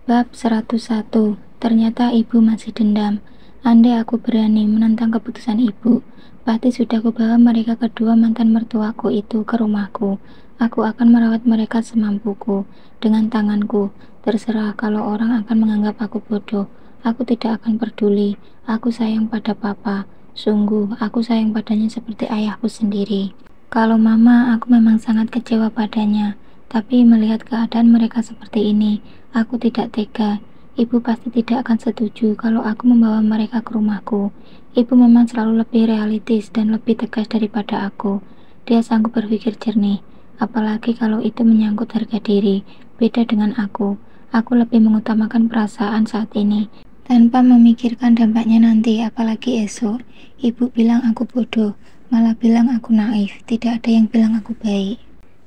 Bab 101. Ternyata ibu masih dendam. Andai aku berani menentang keputusan ibu, pasti sudah kubawa mereka kedua mantan mertuaku itu ke rumahku. Aku akan merawat mereka semampuku, dengan tanganku. Terserah kalau orang akan menganggap aku bodoh. Aku tidak akan peduli. Aku sayang pada papa. Sungguh, aku sayang padanya seperti ayahku sendiri. Kalau mama, aku memang sangat kecewa padanya. Tapi melihat keadaan mereka seperti ini, aku tidak tega. Ibu pasti tidak akan setuju kalau aku membawa mereka ke rumahku. Ibu memang selalu lebih realistis dan lebih tegas daripada aku. Dia sanggup berpikir jernih, apalagi kalau itu menyangkut harga diri. Beda dengan aku. Aku lebih mengutamakan perasaan saat ini, tanpa memikirkan dampaknya nanti, apalagi esok. Ibu bilang aku bodoh, malah bilang aku naif. Tidak ada yang bilang aku baik.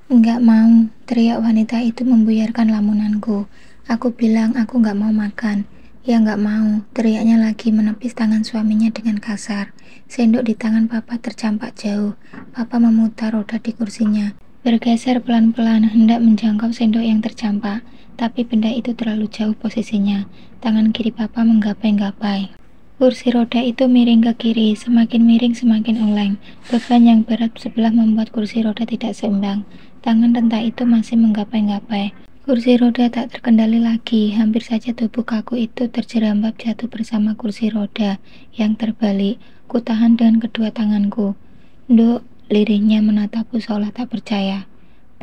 Enggak mau, teriak wanita itu membuyarkan lamunanku. Aku bilang aku enggak mau makan. Ya enggak mau, teriaknya lagi menepis tangan suaminya dengan kasar. Sendok di tangan papa tercampak jauh. Papa memutar roda di kursinya, bergeser pelan-pelan hendak menjangkau sendok yang tercampak. Tapi benda itu terlalu jauh posisinya. Tangan kiri papa menggapai-gapai kursi roda itu, miring ke kiri, semakin miring semakin oleng. Beban yang berat sebelah membuat kursi roda tidak seimbang. Tangan renta itu masih menggapai-gapai. Kursi roda tak terkendali lagi, hampir saja tubuh kaku itu terjerambab jatuh bersama kursi roda yang terbalik. Kutahan dengan kedua tanganku. Nduk, lirihnya menatapku seolah tak percaya.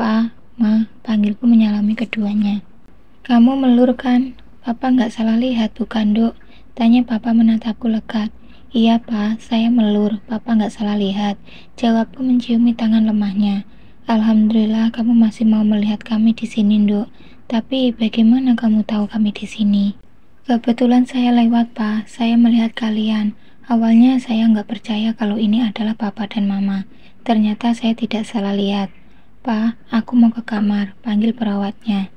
Pa, Ma, panggilku menyalami keduanya. Kamu melur kan? Papa nggak salah lihat bukan, Duk? Tanya papa menatapku lekat. Iya, Pa, saya melur. Papa nggak salah lihat. Jawabku menciumi tangan lemahnya. Alhamdulillah kamu masih mau melihat kami di sini, Nduk. Tapi bagaimana kamu tahu kami di sini? Kebetulan saya lewat, Pa. Saya melihat kalian. Awalnya saya nggak percaya kalau ini adalah Papa dan Mama. Ternyata saya tidak salah lihat. Pa, aku mau ke kamar. Panggil perawatnya.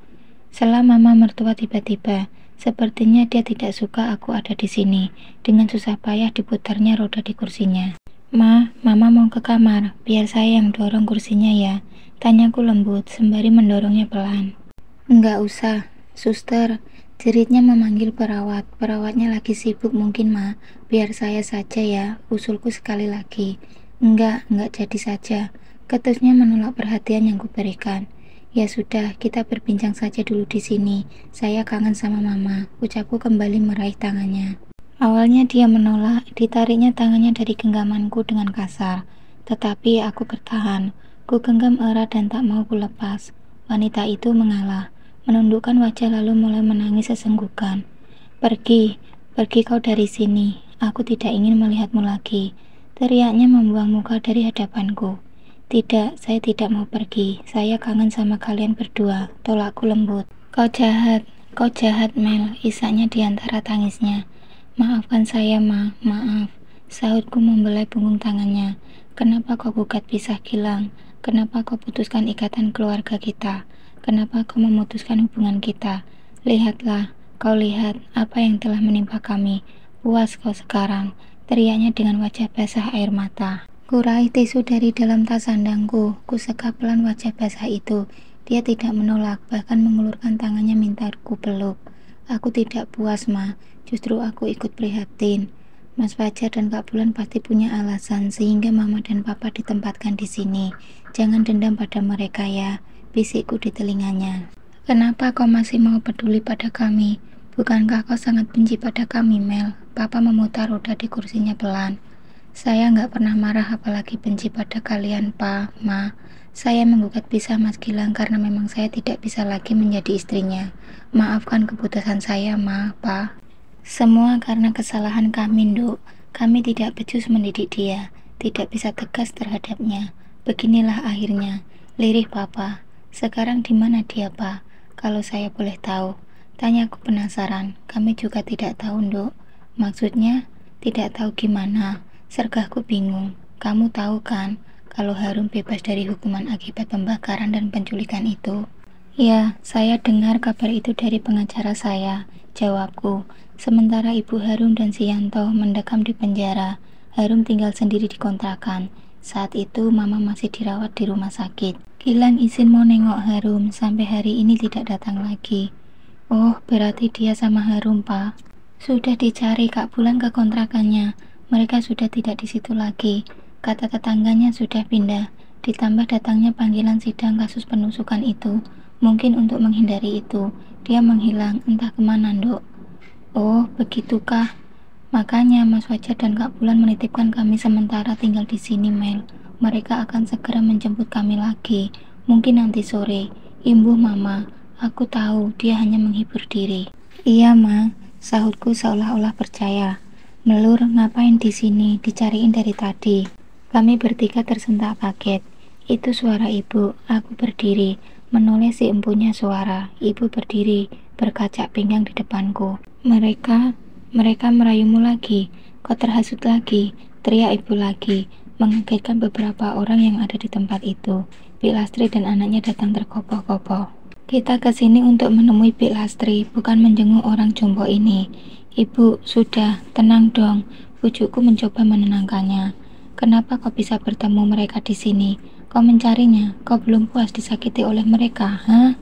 Setelah Mama mertua tiba-tiba. Sepertinya dia tidak suka aku ada di sini. Dengan susah payah diputarnya roda di kursinya. Mama mau ke kamar. Biar saya yang dorong kursinya ya. Tanyaku lembut sembari mendorongnya pelan. Enggak usah, suster. Jeritnya memanggil perawat. Perawatnya lagi sibuk mungkin, Ma. Biar saya saja ya. Usulku sekali lagi. Enggak jadi saja. Ketusnya menolak perhatian yang kuberikan. Ya sudah, kita berbincang saja dulu di sini. Saya kangen sama Mama. Ucapku kembali meraih tangannya. Awalnya dia menolak, ditariknya tangannya dari genggamanku dengan kasar. Tetapi aku bertahan. Ku genggam erat dan tak mau kulepas. Wanita itu mengalah, menundukkan wajah lalu mulai menangis sesenggukan. Pergi kau dari sini. Aku tidak ingin melihatmu lagi. Teriaknya membuang muka dari hadapanku. Tidak, saya tidak mau pergi. Saya kangen sama kalian berdua. Tolakku lembut. Kau jahat Mel, isaknya di antara tangisnya. Maafkan saya, Ma, maaf. Sahutku membelai punggung tangannya. Kenapa kau gugat pisah Gilang? Kenapa kau putuskan ikatan keluarga kita? Kenapa kau memutuskan hubungan kita? Lihatlah, kau lihat apa yang telah menimpa kami. Puas kau sekarang, teriaknya dengan wajah basah air mata. Kuraih tisu dari dalam tas sandangku. Kuseka pelan wajah basah itu. Dia tidak menolak, bahkan mengulurkan tangannya minta ku peluk. Aku tidak puas, Ma. Justru aku ikut prihatin. Mas Fajar dan Kak Bulan pasti punya alasan sehingga Mama dan Papa ditempatkan di sini. Jangan dendam pada mereka ya, bisikku di telinganya. Kenapa kau masih mau peduli pada kami? Bukankah kau sangat benci pada kami, Mel? Papa memutar roda di kursinya pelan. Saya nggak pernah marah apalagi benci pada kalian, Pa, Ma. Saya menggugat pisah Mas Gilang karena memang saya tidak bisa lagi menjadi istrinya. Maafkan keputusan saya, Ma, Pa. Semua karena kesalahan kami, Nduk. Kami tidak becus mendidik dia, tidak bisa tegas terhadapnya. Beginilah akhirnya, lirih Papa. Sekarang di mana dia, Pa? Kalau saya boleh tahu. Tanyaku penasaran. Kami juga tidak tahu, Nduk. Maksudnya, tidak tahu gimana? Sergahku bingung. Kamu tahu kan, kalau Harum bebas dari hukuman akibat pembakaran dan penculikan itu? Ya, saya dengar kabar itu dari pengacara saya, jawabku. Sementara Ibu Harum dan si Yanto mendekam di penjara. Harum tinggal sendiri di kontrakan. Saat itu Mama masih dirawat di rumah sakit. Gilang izin mau nengok Harum, sampai hari ini tidak datang lagi. Oh, berarti dia sama Harum, Pak. Sudah dicari Kak Bulan ke kontrakannya. Mereka sudah tidak di situ lagi. Kata tetangganya sudah pindah. Ditambah datangnya panggilan sidang kasus penusukan itu. Mungkin untuk menghindari itu, dia menghilang entah kemana, Nduk. Oh, begitukah? Makanya Mas Fajar dan Kak Bulan menitipkan kami sementara tinggal di sini, Mel. Mereka akan segera menjemput kami lagi. Mungkin nanti sore. Imbuh Mama. Aku tahu dia hanya menghibur diri. Iya, Ma. Sahutku seolah-olah percaya. Melur, ngapain di sini? Dicariin dari tadi. Kami bertiga tersentak kaget. Itu suara ibu. Aku berdiri. Menoleh si empunya suara. Ibu berdiri, berkacak pinggang di depanku. Mereka merayumu lagi. Kau terhasut lagi. Teriak ibu lagi. Mengagetkan beberapa orang yang ada di tempat itu. Bik Lastri dan anaknya datang terkopoh-kopoh. Kita ke sini untuk menemui Bik Lastri, bukan menjenguk orang jompo ini. Ibu, sudah, tenang dong. Bujukku mencoba menenangkannya. Kenapa kau bisa bertemu mereka di sini? Kau mencarinya? Kau belum puas disakiti oleh mereka, hah?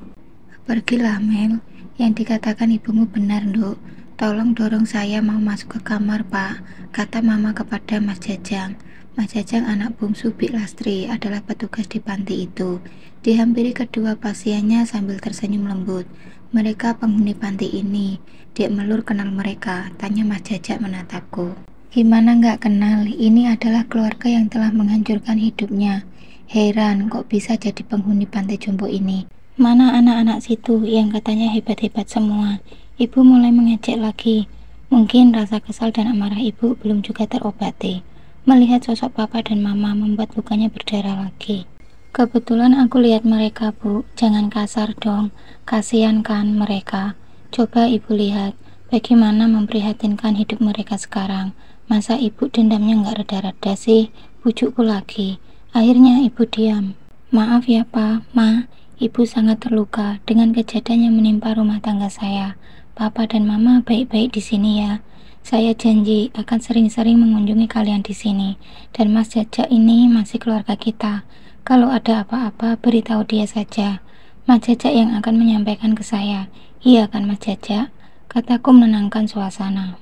Pergilah, Mel. Yang dikatakan ibumu benar, Nduk. Tolong dorong saya mau masuk ke kamar, Pak, kata Mama kepada Mas Jajang. Mas Jajang, anak bungsu Bik Lastri, adalah petugas di panti itu. Dihampiri kedua pasiennya sambil tersenyum lembut. Mereka penghuni panti ini. Dek Melur kenal mereka, tanya Mas Jajak menatapku. Gimana nggak kenal? Ini adalah keluarga yang telah menghancurkan hidupnya. Heran kok bisa jadi penghuni panti jompo ini. Mana anak-anak situ yang katanya hebat-hebat semua? Ibu mulai mengejek lagi. Mungkin rasa kesal dan amarah ibu belum juga terobati. Melihat sosok papa dan mama membuat lukanya berdarah lagi. Kebetulan aku lihat mereka, Bu. Jangan kasar dong. Kasihan kan mereka. Coba ibu lihat bagaimana memprihatinkan hidup mereka sekarang. Masa ibu dendamnya nggak reda-reda sih? Bujukku lagi. Akhirnya ibu diam. Maaf ya, Pak, Ma. Ibu sangat terluka dengan kejadian yang menimpa rumah tangga saya. Papa dan Mama baik-baik di sini ya. Saya janji akan sering-sering mengunjungi kalian di sini. Dan Mas Jajak ini masih keluarga kita. Kalau ada apa-apa, beritahu dia saja. Mas Jajak yang akan menyampaikan ke saya. Iya kan, Mas Jajak? Kataku menenangkan suasana.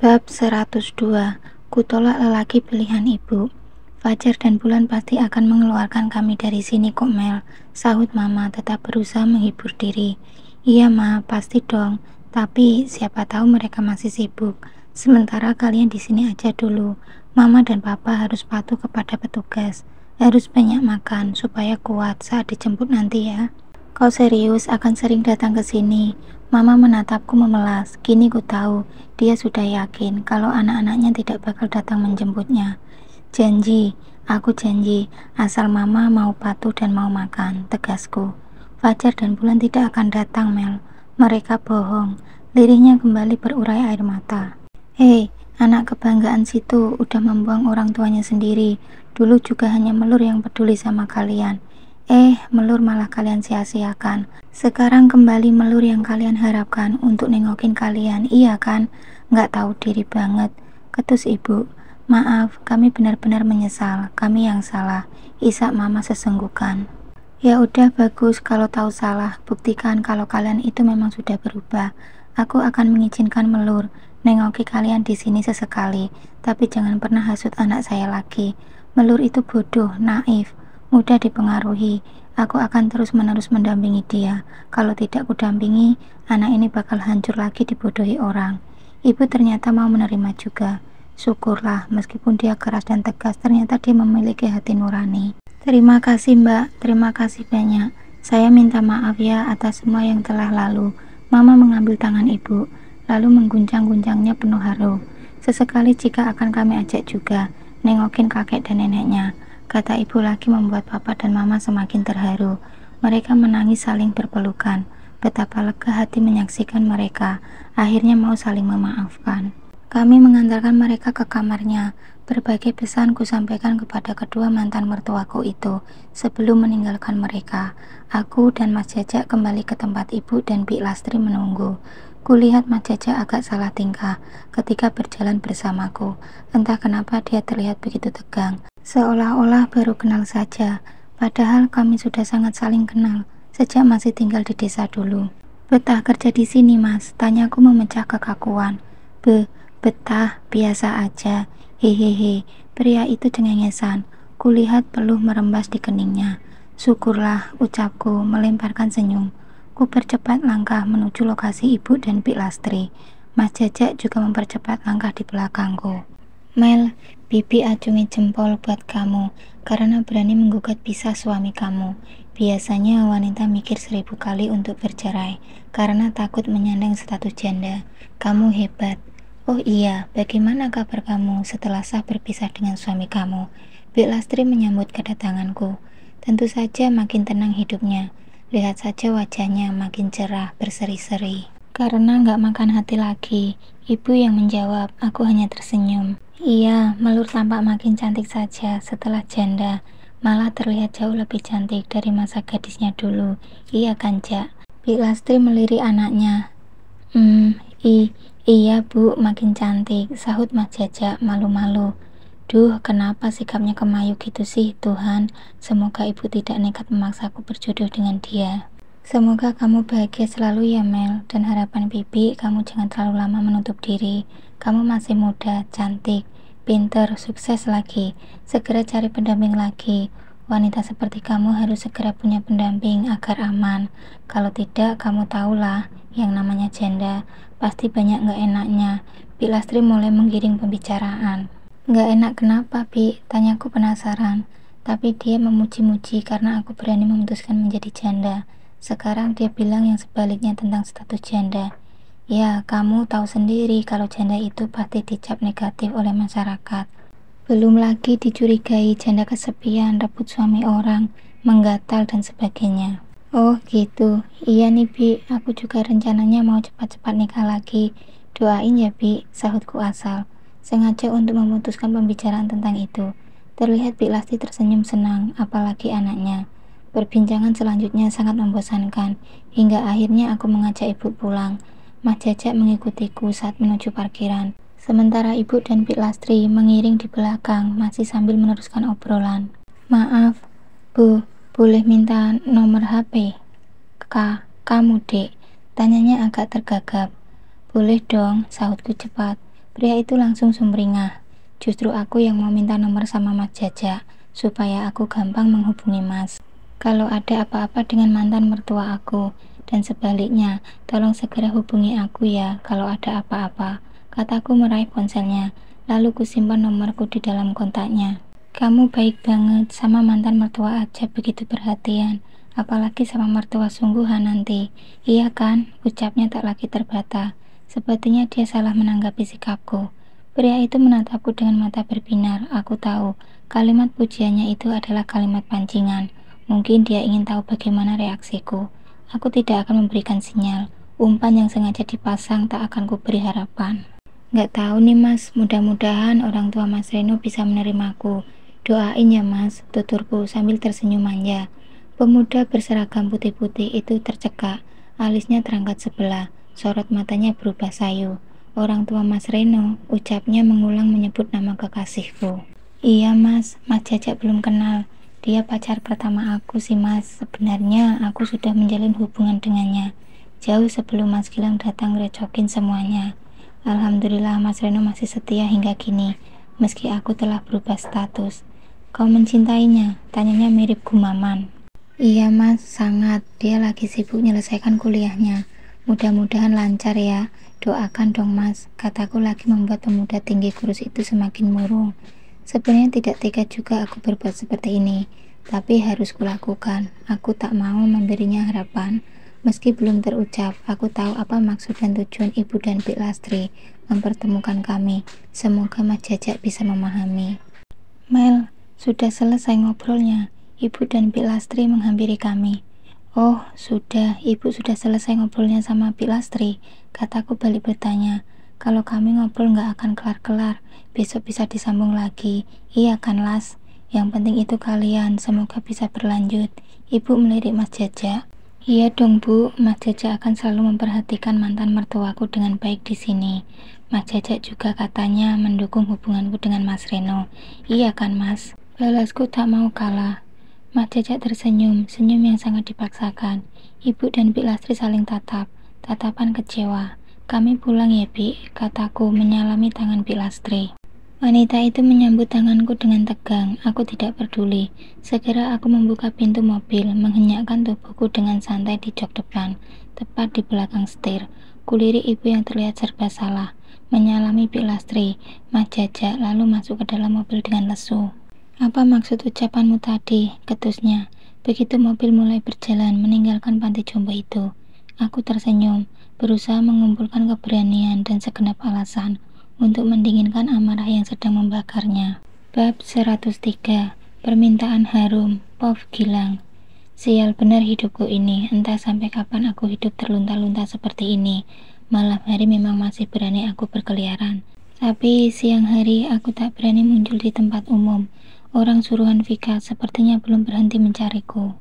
Bab 102. Kutolak lelaki pilihan ibu. Fajar dan Bulan pasti akan mengeluarkan kami dari sini kok, Mel. Sahut Mama tetap berusaha menghibur diri. Iya, Ma, pasti dong. Tapi siapa tahu mereka masih sibuk. Sementara kalian di sini aja dulu. Mama dan Papa harus patuh kepada petugas. Harus banyak makan supaya kuat saat dijemput nanti ya. Kau serius akan sering datang ke sini? Mama menatapku memelas. Kini ku tahu dia sudah yakin kalau anak-anaknya tidak bakal datang menjemputnya. Janji, aku janji, asal Mama mau patuh dan mau makan, tegasku. Fajar dan Bulan tidak akan datang, Mel. Mereka bohong. Lirihnya kembali berurai air mata. Hei, anak kebanggaan situ udah membuang orang tuanya sendiri. Dulu juga hanya Melur yang peduli sama kalian. Melur malah kalian sia-siakan. Sekarang kembali Melur yang kalian harapkan untuk nengokin kalian, iya kan? Nggak tahu diri banget. Ketus ibu. Maaf, kami benar-benar menyesal. Kami yang salah. Isak Mama sesenggukan. Ya udah bagus, kalau tahu salah, buktikan kalau kalian itu memang sudah berubah. Aku akan mengizinkan Melur nengoki kalian di sini sesekali, tapi jangan pernah hasut anak saya lagi. Melur itu bodoh, naif, mudah dipengaruhi. Aku akan terus-menerus mendampingi dia. Kalau tidak kudampingi, anak ini bakal hancur lagi dibodohi orang. Ibu ternyata mau menerima juga. Syukurlah, meskipun dia keras dan tegas, ternyata dia memiliki hati nurani. Terima kasih, Mbak. Terima kasih banyak. Saya minta maaf ya atas semua yang telah lalu. Mama mengambil tangan ibu, lalu mengguncang-guncangnya penuh haru. Sesekali jika akan kami ajak juga, nengokin kakek dan neneknya. Kata ibu lagi membuat papa dan mama semakin terharu. Mereka menangis saling berpelukan. Betapa lega hati menyaksikan mereka. Akhirnya mau saling memaafkan. Kami mengantarkan mereka ke kamarnya. Berbagai pesan kusampaikan kepada kedua mantan mertuaku itu sebelum meninggalkan mereka. Aku dan Mas Jajak kembali ke tempat ibu dan Bik Lastri menunggu. Kulihat Mas Jajak agak salah tingkah ketika berjalan bersamaku. Entah kenapa dia terlihat begitu tegang, seolah-olah baru kenal saja. Padahal kami sudah sangat saling kenal sejak masih tinggal di desa dulu. Betah kerja di sini, Mas? Tanyaku memecah kekakuan. Betah, biasa aja. Hehehe. Pria itu cengengesan. Kulihat peluh merembas di keningnya. Syukurlah, ucapku melemparkan senyum. Ku percepat langkah menuju lokasi ibu dan Bik Lastri. Mas Jajak juga mempercepat langkah di belakangku. Mel, Bibi acungi jempol buat kamu karena berani menggugat pisah suami kamu. Biasanya wanita mikir 1000 kali untuk bercerai karena takut menyandang status janda. Kamu hebat. Oh iya, bagaimana kabar kamu setelah sah berpisah dengan suami kamu? Bik Lastri menyambut kedatanganku. Tentu saja makin tenang hidupnya. Lihat saja wajahnya makin cerah berseri-seri. Karena nggak makan hati lagi. Ibu yang menjawab, aku hanya tersenyum. Iya, Melur tampak makin cantik saja setelah janda. Malah terlihat jauh lebih cantik dari masa gadisnya dulu. Iya kan, Jak? Bik Lastri melirik anaknya. Hmm, iya bu, makin cantik, sahut Mas Jajak malu-malu. Duh, kenapa sikapnya kemayu gitu sih, Tuhan? Semoga ibu tidak nekat memaksaku berjodoh dengan dia. Semoga kamu bahagia selalu ya Mel, dan harapan Bibi kamu jangan terlalu lama menutup diri. Kamu masih muda, cantik, pinter, sukses lagi. Segera cari pendamping lagi. Wanita seperti kamu harus segera punya pendamping agar aman. Kalau tidak, kamu tahulah yang namanya janda pasti banyak gak enaknya. Bik Lastri mulai menggiring pembicaraan. Gak enak kenapa, Bi? Tanyaku penasaran. Tapi dia memuji-muji karena aku berani memutuskan menjadi janda. Sekarang dia bilang yang sebaliknya tentang status janda. Ya, kamu tahu sendiri kalau janda itu pasti dicap negatif oleh masyarakat. Belum lagi dicurigai janda kesepian, rebut suami orang, menggatal dan sebagainya. Oh gitu, iya nih Bi, aku juga rencananya mau cepat-cepat nikah lagi. Doain ya Bi, sahutku asal. Sengaja untuk memutuskan pembicaraan tentang itu. Terlihat Bik Lastri tersenyum senang, apalagi anaknya. Perbincangan selanjutnya sangat membosankan, hingga akhirnya aku mengajak ibu pulang. Mas Jajak mengikutiku saat menuju parkiran. Sementara ibu dan Bik Lastri mengiring di belakang, masih sambil meneruskan obrolan. Maaf, Bu, boleh minta nomor HP? Kamu, Dek? Tanyanya agak tergagap. Boleh dong, sahutku cepat. Pria itu langsung sumringah. Justru aku yang mau minta nomor sama Mas Jajak, supaya aku gampang menghubungi Mas. Kalau ada apa-apa dengan mantan mertua aku, dan sebaliknya, tolong segera hubungi aku ya kalau ada apa-apa. Kataku meraih ponselnya, lalu kusimpan nomorku di dalam kontaknya. Kamu baik banget, sama mantan mertua aja begitu perhatian, apalagi sama mertua sungguhan nanti. Iya kan? Ucapnya tak lagi terbata. Sepertinya dia salah menanggapi sikapku. Pria itu menatapku dengan mata berbinar. Aku tahu, kalimat pujiannya itu adalah kalimat pancingan. Mungkin dia ingin tahu bagaimana reaksiku. Aku tidak akan memberikan sinyal. Umpan yang sengaja dipasang tak akan kuberi harapan. Nggak tahu nih Mas, mudah-mudahan orang tua Mas Reno bisa menerimaku. Doain ya Mas, tuturku sambil tersenyum manja. Pemuda berseragam putih-putih itu tercekak, alisnya terangkat sebelah, sorot matanya berubah sayu. Orang tua Mas Reno, ucapnya mengulang menyebut nama kekasihku. Iya Mas, Mas Jajak belum kenal. Dia pacar pertama aku sih Mas. Sebenarnya aku sudah menjalin hubungan dengannya jauh sebelum Mas Gilang datang recokin semuanya. Alhamdulillah Mas Reno masih setia hingga kini, meski aku telah berubah status. Kau mencintainya? Tanyanya mirip gumaman. Iya Mas, sangat. Dia lagi sibuk menyelesaikan kuliahnya. Mudah-mudahan lancar ya. Doakan dong Mas, kataku lagi membuat pemuda tinggi kurus itu semakin murung. Sebenarnya tidak tega juga aku berbuat seperti ini, tapi harus kulakukan. Aku tak mau memberinya harapan. Meski belum terucap, aku tahu apa maksud dan tujuan ibu dan Bik Lastri mempertemukan kami. Semoga Mas Jajak bisa memahami. Mel, sudah selesai ngobrolnya. Ibu dan Bik Lastri menghampiri kami. Oh, sudah. Ibu sudah selesai ngobrolnya sama Bik Lastri. Kataku balik bertanya. Kalau kami ngobrol nggak akan kelar-kelar. Besok bisa disambung lagi. Iya kan Las? Yang penting itu kalian. Semoga bisa berlanjut. Ibu melirik Mas Jajak. Iya dong Bu, Mas Jajak akan selalu memperhatikan mantan mertuaku dengan baik di sini. Mas Jajak juga katanya mendukung hubunganku dengan Mas Reno. Iya kan Mas? Balasku tak mau kalah. Mas Jajak tersenyum, senyum yang sangat dipaksakan. Ibu dan Bik Lastri saling tatap. tatapan kecewa. Kami pulang ya, Bi, kataku menyalami tangan Pilastri. Wanita itu menyambut tanganku dengan tegang. Aku tidak peduli. Segera aku membuka pintu mobil, menghenyakkan tubuhku dengan santai di jok depan, tepat di belakang setir. Kulirik ibu yang terlihat serba salah, menyalami Pilastri, Mas Jajak, lalu masuk ke dalam mobil dengan lesu. Apa maksud ucapanmu tadi? Ketusnya. Begitu mobil mulai berjalan meninggalkan panti jompo itu, aku tersenyum, berusaha mengumpulkan keberanian dan segenap alasan untuk mendinginkan amarah yang sedang membakarnya. Bab 103. Permintaan harum. Pov Gilang. Sial benar hidupku ini, entah sampai kapan aku hidup terlunta-lunta seperti ini. Malam hari memang masih berani aku berkeliaran, tapi siang hari aku tak berani muncul di tempat umum. Orang suruhan Vika sepertinya belum berhenti mencariku.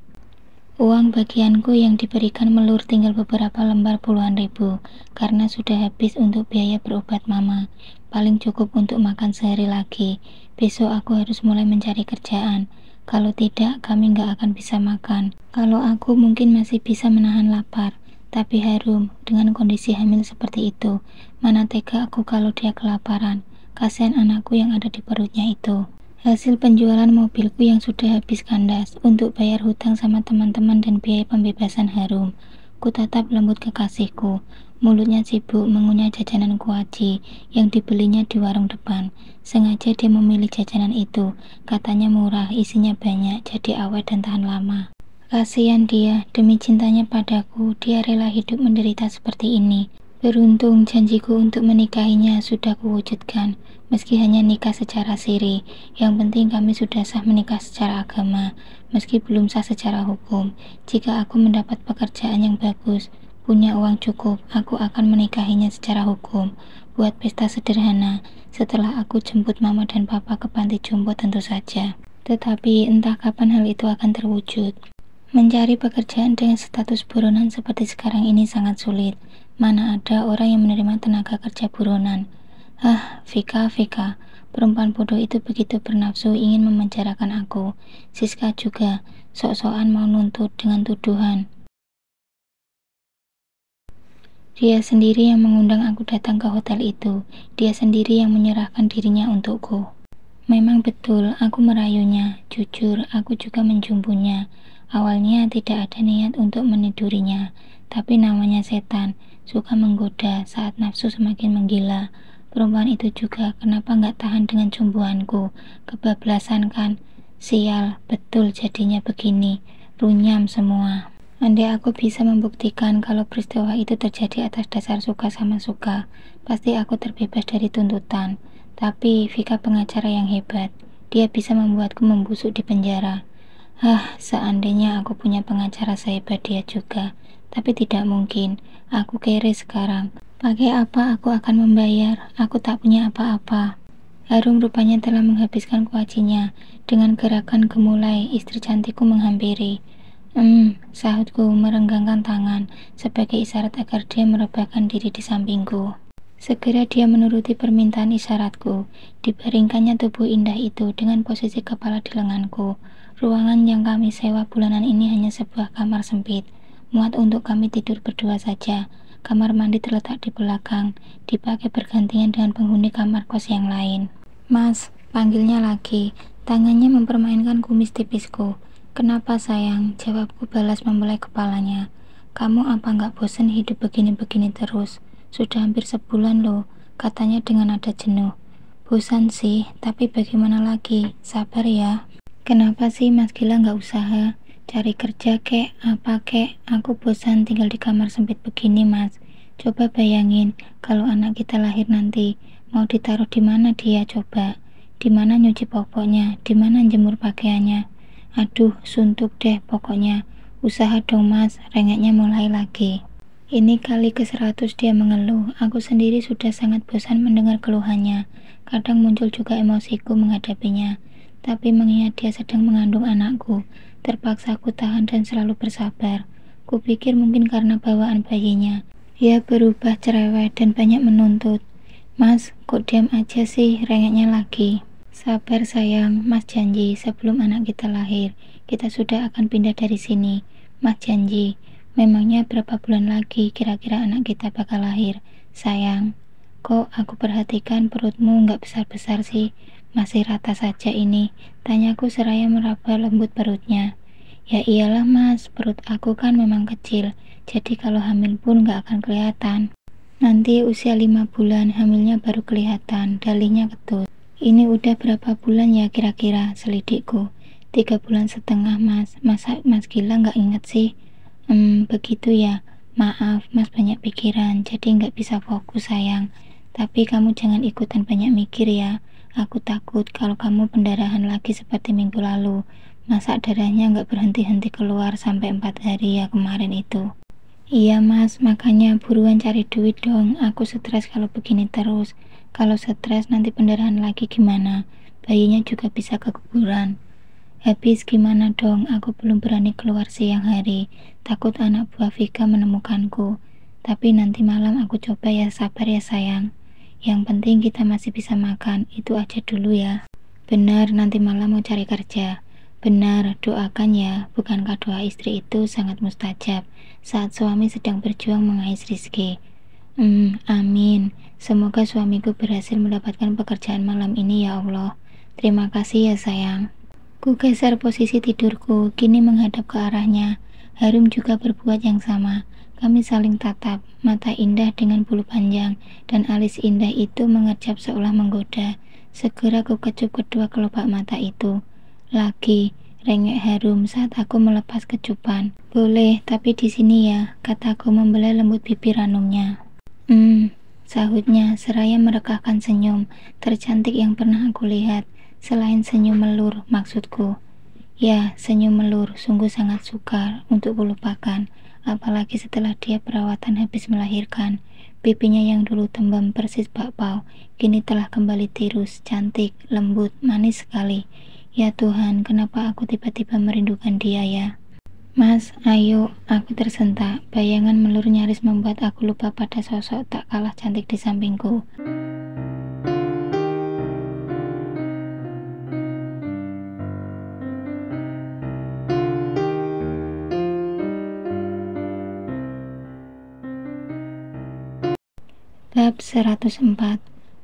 Uang bagianku yang diberikan Melur tinggal beberapa lembar puluhan ribu, karena sudah habis untuk biaya berobat mama. Paling cukup untuk makan sehari lagi. Besok aku harus mulai mencari kerjaan. Kalau tidak, kami nggak akan bisa makan. Kalau aku mungkin masih bisa menahan lapar. Tapi Harum, dengan kondisi hamil seperti itu, mana tega aku kalau dia kelaparan. Kasihan anakku yang ada di perutnya itu. Hasil penjualan mobilku yang sudah habis kandas untuk bayar hutang sama teman-teman dan biaya pembebasan Harum. Ku tatap lembut kekasihku. Mulutnya sibuk mengunyah jajanan kuaci yang dibelinya di warung depan. Sengaja dia memilih jajanan itu. Katanya murah, isinya banyak, jadi awet dan tahan lama. Kasihan dia, demi cintanya padaku, dia rela hidup menderita seperti ini. Beruntung janjiku untuk menikahinya sudah kuwujudkan, meski hanya nikah secara siri. Yang penting kami sudah sah menikah secara agama, meski belum sah secara hukum. Jika aku mendapat pekerjaan yang bagus, punya uang cukup, aku akan menikahinya secara hukum, buat pesta sederhana, setelah aku jemput mama dan papa ke panti jompo tentu saja. Tetapi entah kapan hal itu akan terwujud. Mencari pekerjaan dengan status buronan seperti sekarang ini sangat sulit. Mana ada orang yang menerima tenaga kerja buronan. Vika, perempuan bodoh itu begitu bernafsu ingin memenjarakan aku. Siska juga, sok-sokan mau nuntut dengan tuduhan. Dia sendiri yang mengundang aku datang ke hotel itu. Dia sendiri yang menyerahkan dirinya untukku. Memang betul, aku merayunya. Jujur, aku juga menjumpunya. Awalnya tidak ada niat untuk menidurinya, tapi namanya setan, suka menggoda saat nafsu semakin menggila. Perempuan itu juga kenapa nggak tahan dengan jumbuanku? Kebablasan kan? Sial, betul jadinya begini. Runyam semua. Andai aku bisa membuktikan kalau peristiwa itu terjadi atas dasar suka sama suka, pasti aku terbebas dari tuntutan. Tapi Vika pengacara yang hebat. Dia bisa membuatku membusuk di penjara. Seandainya aku punya pengacara sehebat dia juga. Tapi tidak mungkin. Aku kere sekarang. Pakai apa aku akan membayar? Aku tak punya apa-apa. Harum rupanya telah menghabiskan kuacinya. Dengan gerakan gemulai, istri cantikku menghampiri. Sahutku merenggangkan tangan sebagai isyarat agar dia merebahkan diri di sampingku. Segera dia menuruti permintaan isyaratku. Dibaringkannya tubuh indah itu dengan posisi kepala di lenganku. Ruangan yang kami sewa bulanan ini hanya sebuah kamar sempit, muat untuk kami tidur berdua saja. Kamar mandi terletak di belakang, dipakai bergantian dengan penghuni kamar kos yang lain. Mas, panggilnya lagi. Tangannya mempermainkan kumis tipisku. Kenapa sayang? Jawabku balas membelai kepalanya. Kamu apa nggak bosan hidup begini-begini terus? Sudah hampir sebulan loh, katanya dengan nada jenuh. Bosan sih, tapi bagaimana lagi? Sabar ya. Kenapa sih Mas Gilang nggak usaha? Cari kerja kek, apa kek? Aku bosan tinggal di kamar sempit begini Mas. Coba bayangin, kalau anak kita lahir nanti, mau ditaruh di mana dia coba? Di mana nyuci popoknya? Di mana jemur pakaiannya? Aduh, suntuk deh pokoknya. Usaha dong Mas, rengeknya mulai lagi. Ini kali ke-100 dia mengeluh. Aku sendiri sudah sangat bosan mendengar keluhannya. Kadang muncul juga emosiku menghadapinya. Tapi mengingat dia sedang mengandung anakku, terpaksa aku tahan dan selalu bersabar. Kupikir mungkin karena bawaan bayinya. Dia berubah cerewet dan banyak menuntut. Mas, kok diam aja sih, rengeknya lagi. Sabar sayang, Mas janji sebelum anak kita lahir, kita sudah akan pindah dari sini. Mas janji. Memangnya berapa bulan lagi kira-kira anak kita bakal lahir? Sayang, kok aku perhatikan perutmu nggak besar-besar sih? Masih rata saja ini, tanyaku seraya meraba lembut perutnya. Ya iyalah mas, perut aku kan memang kecil, jadi kalau hamil pun nggak akan kelihatan. Nanti usia 5 bulan hamilnya baru kelihatan, dalihnya ketut. Ini udah berapa bulan ya kira-kira, selidikku. 3,5 bulan mas, masa mas gila nggak inget sih? Begitu ya. Maaf, mas banyak pikiran, jadi nggak bisa fokus sayang. Tapi kamu jangan ikutan banyak mikir ya. Aku takut kalau kamu pendarahan lagi seperti minggu lalu. Masa darahnya nggak berhenti-henti keluar sampai 4 hari ya kemarin itu. Iya mas, makanya buruan cari duit dong. Aku stres kalau begini terus. Kalau stres nanti pendarahan lagi gimana? Bayinya juga bisa keguguran. Habis gimana dong, aku belum berani keluar siang hari, takut anak buah Vika menemukanku. Tapi nanti malam aku coba ya, sabar ya sayang. Yang penting kita masih bisa makan, itu aja dulu ya. Benar, nanti malam mau cari kerja. Benar, doakan ya, bukankah doa istri itu sangat mustajab saat suami sedang berjuang mengais rizki. Amin. Semoga suamiku berhasil mendapatkan pekerjaan malam ini ya Allah. Terima kasih ya sayang. Ku geser posisi tidurku, kini menghadap ke arahnya. Harum juga berbuat yang sama. Kami saling tatap, mata indah dengan bulu panjang, dan alis indah itu mengerjap seolah menggoda. Segera ku kecup kedua kelopak mata itu. Lagi, rengek Harum saat aku melepas kecupan. Boleh, tapi di sini ya, kataku membelai lembut bibir ranumnya. Sahutnya seraya merekahkan senyum, tercantik yang pernah aku lihat. Selain senyum melur, maksudku. Ya, senyum melur, sungguh sangat sukar untuk kulupakan. Apalagi setelah dia perawatan habis melahirkan. Pipinya yang dulu tembam persis bakpao, kini telah kembali tirus, cantik, lembut, manis sekali. Ya Tuhan, kenapa aku tiba-tiba merindukan dia ya? Mas, ayo, aku tersentak. Bayangan melur nyaris membuat aku lupa pada sosok tak kalah cantik di sampingku. Bab 104.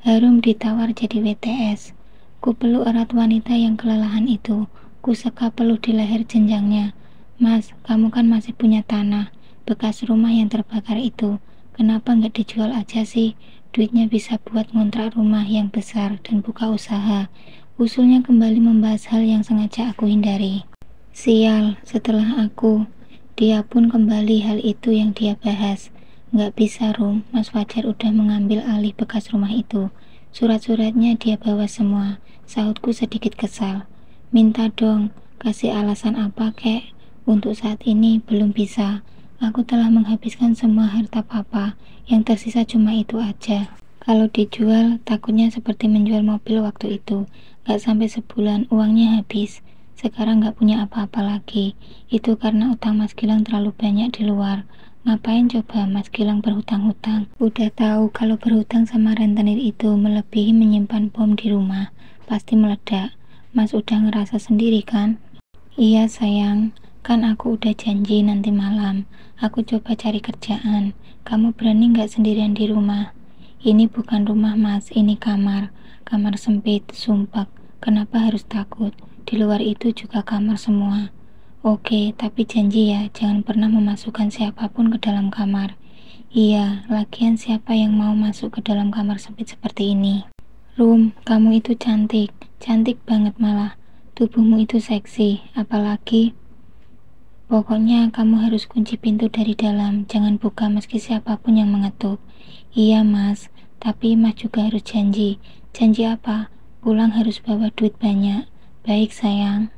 Harum ditawar jadi WTS. Ku peluk erat wanita yang kelelahan itu. Ku seka peluk di leher jenjangnya. Mas, kamu kan masih punya tanah bekas rumah yang terbakar itu. Kenapa nggak dijual aja sih? Duitnya bisa buat ngontrak rumah yang besar dan buka usaha. Usulnya kembali membahas hal yang sengaja aku hindari. Sial, setelah aku, dia pun kembali hal itu yang dia bahas. Nggak bisa Rum, Mas Fajar udah mengambil alih bekas rumah itu. Surat-suratnya dia bawa semua. Sahutku sedikit kesal. Minta dong, kasih alasan apa kek? Untuk saat ini belum bisa. Aku telah menghabiskan semua harta papa. Yang tersisa cuma itu aja. Kalau dijual, takutnya seperti menjual mobil waktu itu. Nggak sampai sebulan uangnya habis. Sekarang nggak punya apa-apa lagi. Itu karena utang Mas Gilang terlalu banyak di luar. Ngapain coba Mas Gilang berhutang-hutang? Udah tahu kalau berhutang sama rentenir itu melebihi menyimpan bom di rumah, pasti meledak. Mas udah ngerasa sendiri kan? Iya sayang, kan aku udah janji nanti malam. Aku coba cari kerjaan. Kamu berani nggak sendirian di rumah? Ini bukan rumah Mas, ini kamar. Kamar sempit, sumpek. Kenapa harus takut? Di luar itu juga kamar semua. Oke, tapi janji ya, jangan pernah memasukkan siapapun ke dalam kamar. Iya, lagian siapa yang mau masuk ke dalam kamar sempit seperti ini? Rum, kamu itu cantik, cantik banget malah. Tubuhmu itu seksi, apalagi. Pokoknya kamu harus kunci pintu dari dalam, jangan buka meski siapapun yang mengetuk. Iya mas, tapi mas juga harus janji. Janji apa? Pulang harus bawa duit banyak. Baik sayang.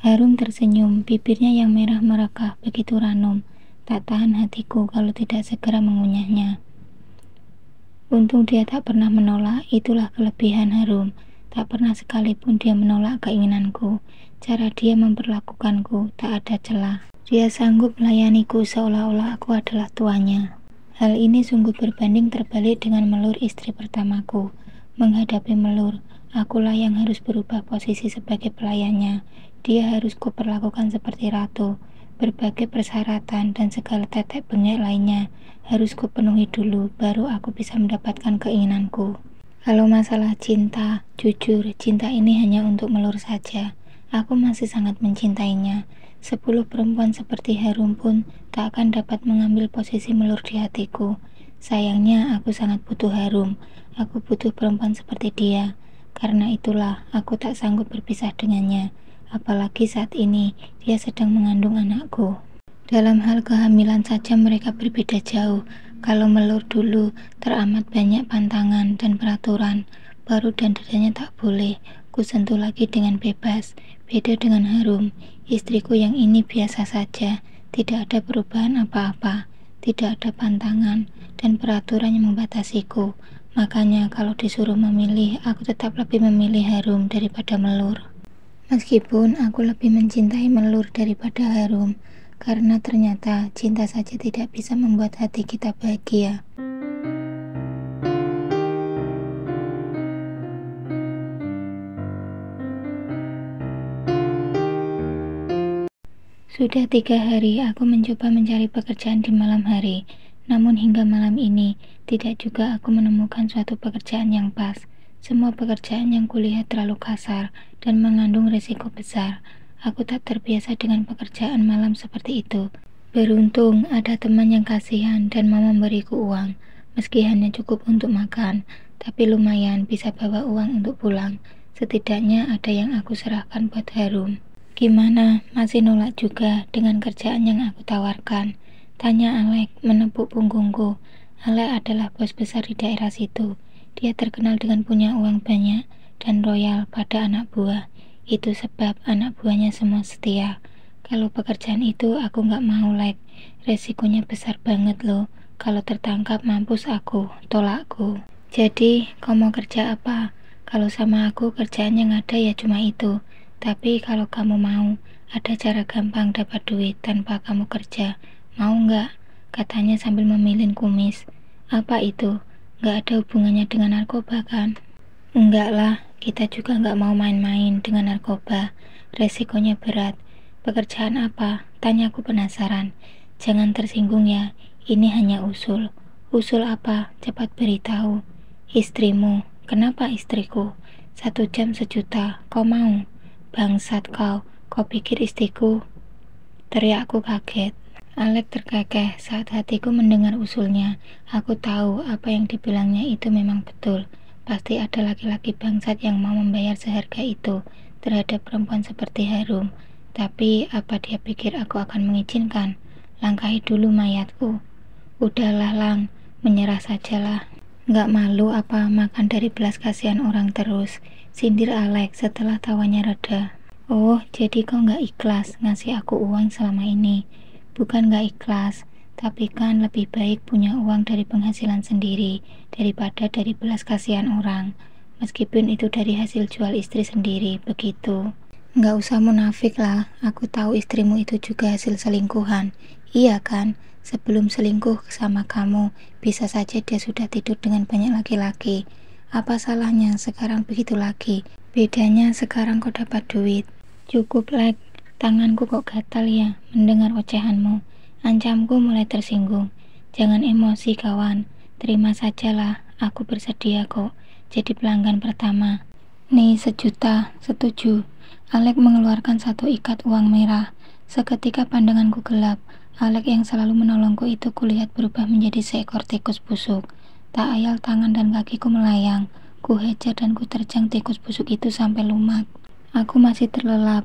Harum tersenyum, bibirnya yang merah merekah begitu ranum. Tak tahan hatiku kalau tidak segera mengunyahnya. Untung dia tak pernah menolak, itulah kelebihan Harum. Tak pernah sekalipun dia menolak keinginanku. Cara dia memperlakukanku tak ada celah. Dia sanggup melayaniku seolah-olah aku adalah tuannya. Hal ini sungguh berbanding terbalik dengan Melur istri pertamaku. Menghadapi Melur, akulah yang harus berubah posisi sebagai pelayannya. Dia harus kuperlakukan seperti ratu. Berbagai persyaratan dan segala tetek bengek lainnya harus kupenuhi dulu, baru aku bisa mendapatkan keinginanku. Kalau masalah cinta, jujur, cinta ini hanya untuk Melur saja. Aku masih sangat mencintainya. 10 perempuan seperti Harum pun tak akan dapat mengambil posisi Melur di hatiku. Sayangnya aku sangat butuh Harum. Aku butuh perempuan seperti dia. Karena itulah aku tak sanggup berpisah dengannya. Apalagi saat ini dia sedang mengandung anakku. Dalam hal kehamilan saja mereka berbeda jauh. Kalau Melur dulu teramat banyak pantangan dan peraturan, baru dan dadanya tak boleh ku sentuh lagi dengan bebas. Beda dengan Harum, istriku yang ini biasa saja, tidak ada perubahan apa-apa, tidak ada pantangan dan peraturan yang membatasiku. Makanya kalau disuruh memilih, aku tetap lebih memilih Harum daripada Melur. Meskipun aku lebih mencintai Melur daripada Harum, karena ternyata cinta saja tidak bisa membuat hati kita bahagia. Sudah 3 hari aku mencoba mencari pekerjaan di malam hari, namun hingga malam ini tidak juga aku menemukan suatu pekerjaan yang pas. Semua pekerjaan yang kulihat terlalu kasar dan mengandung risiko besar. Aku tak terbiasa dengan pekerjaan malam seperti itu. Beruntung ada teman yang kasihan dan mau memberiku uang, meski hanya cukup untuk makan, tapi lumayan bisa bawa uang untuk pulang. Setidaknya ada yang aku serahkan buat Harum. Gimana, masih nolak juga dengan kerjaan yang aku tawarkan? Tanya Alek menepuk punggungku. Alek adalah bos besar di daerah situ. Dia terkenal dengan punya uang banyak dan royal pada anak buah. Itu sebab anak buahnya semua setia. Kalau pekerjaan itu aku nggak mau, Lek. Resikonya besar banget loh. Kalau tertangkap mampus aku, tolakku. Jadi, kau mau kerja apa? Kalau sama aku kerjaan yang ada ya cuma itu. Tapi kalau kamu mau, ada cara gampang dapat duit tanpa kamu kerja. Mau nggak? Katanya sambil memilin kumis. Apa itu? Nggak ada hubungannya dengan narkoba kan? Enggak lah, kita juga nggak mau main-main dengan narkoba. Resikonya berat. Pekerjaan apa? Tanya aku penasaran. Jangan tersinggung ya, ini hanya usul. Usul apa? Cepat beritahu. Istrimu. Kenapa istriku? 1 jam 1 juta. Kau mau? Bangsat kau. Kau pikir istriku? Teriakku kaget. Alek terkekeh saat hatiku mendengar usulnya. Aku tahu apa yang dibilangnya itu memang betul. Pasti ada laki-laki bangsat yang mau membayar seharga itu terhadap perempuan seperti Harum. Tapi apa dia pikir aku akan mengizinkan? Langkahi dulu mayatku. Udahlah Lang, menyerah sajalah. Nggak malu apa makan dari belas kasihan orang terus? Sindir Alek setelah tawanya reda. Oh, jadi kau nggak ikhlas ngasih aku uang selama ini? Bukan nggak ikhlas, tapi kan lebih baik punya uang dari penghasilan sendiri daripada dari belas kasihan orang. Meskipun itu dari hasil jual istri sendiri, begitu. Nggak usah munafik lah, aku tahu istrimu itu juga hasil selingkuhan. Iya kan? Sebelum selingkuh sama kamu, bisa saja dia sudah tidur dengan banyak laki-laki. Apa salahnya sekarang begitu lagi? Bedanya sekarang kau dapat duit. Cukup, Lek. Tanganku kok gatal ya mendengar ocehanmu. Ancamku mulai tersinggung. Jangan emosi kawan. Terima sajalah, aku bersedia kok jadi pelanggan pertama. Nih 1 juta, setuju. Alek mengeluarkan 1 ikat uang merah. Seketika pandanganku gelap. Alek yang selalu menolongku itu kulihat berubah menjadi seekor tikus busuk. Tak ayal tangan dan kakiku melayang. Ku hajar dan ku terjang tikus busuk itu sampai lumat. Aku masih terlelap.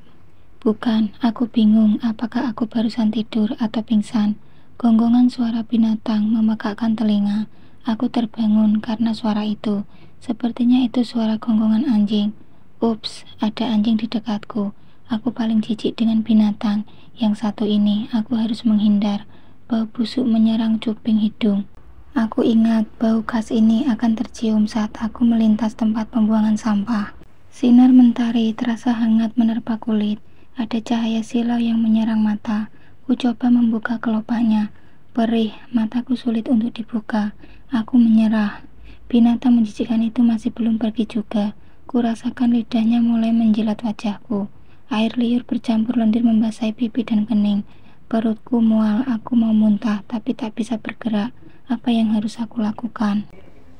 Bukan, aku bingung apakah aku barusan tidur atau pingsan. Gonggongan suara binatang memekakkan telinga. Aku terbangun karena suara itu. Sepertinya itu suara gonggongan anjing. Ups, ada anjing di dekatku. Aku paling jijik dengan binatang. Yang satu ini, aku harus menghindar. Bau busuk menyerang cuping hidung. Aku ingat bau khas ini akan tercium saat aku melintas tempat pembuangan sampah. Sinar mentari terasa hangat menerpa kulit. Ada cahaya silau yang menyerang mata. Ku coba membuka kelopaknya. Perih, mataku sulit untuk dibuka. Aku menyerah. Binatang menjijikkan itu masih belum pergi juga. Ku rasakan lidahnya mulai menjilat wajahku. Air liur bercampur lendir membasahi pipi dan kening. Perutku mual, aku mau muntah, tapi tak bisa bergerak. Apa yang harus aku lakukan?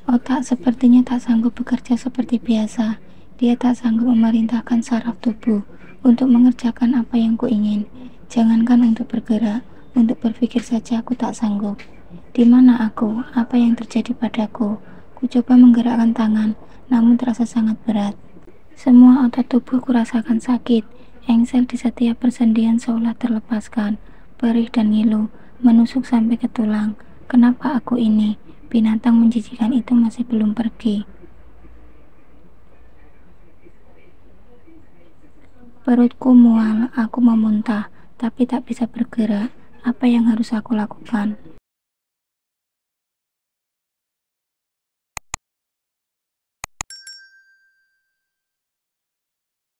Otak sepertinya tak sanggup bekerja seperti biasa. Dia tak sanggup memerintahkan saraf tubuh untuk mengerjakan apa yang kuingin. Jangankan untuk bergerak, untuk berpikir saja aku tak sanggup. Di mana aku? Apa yang terjadi padaku? Ku coba menggerakkan tangan, namun terasa sangat berat. Semua otot tubuh kurasakan sakit. Engsel di setiap persendian seolah terlepaskan. Perih dan ngilu, menusuk sampai ke tulang. Kenapa aku ini? Binatang menjijikan itu masih belum pergi. Perutku mual, aku memuntah, tapi tak bisa bergerak. Apa yang harus aku lakukan?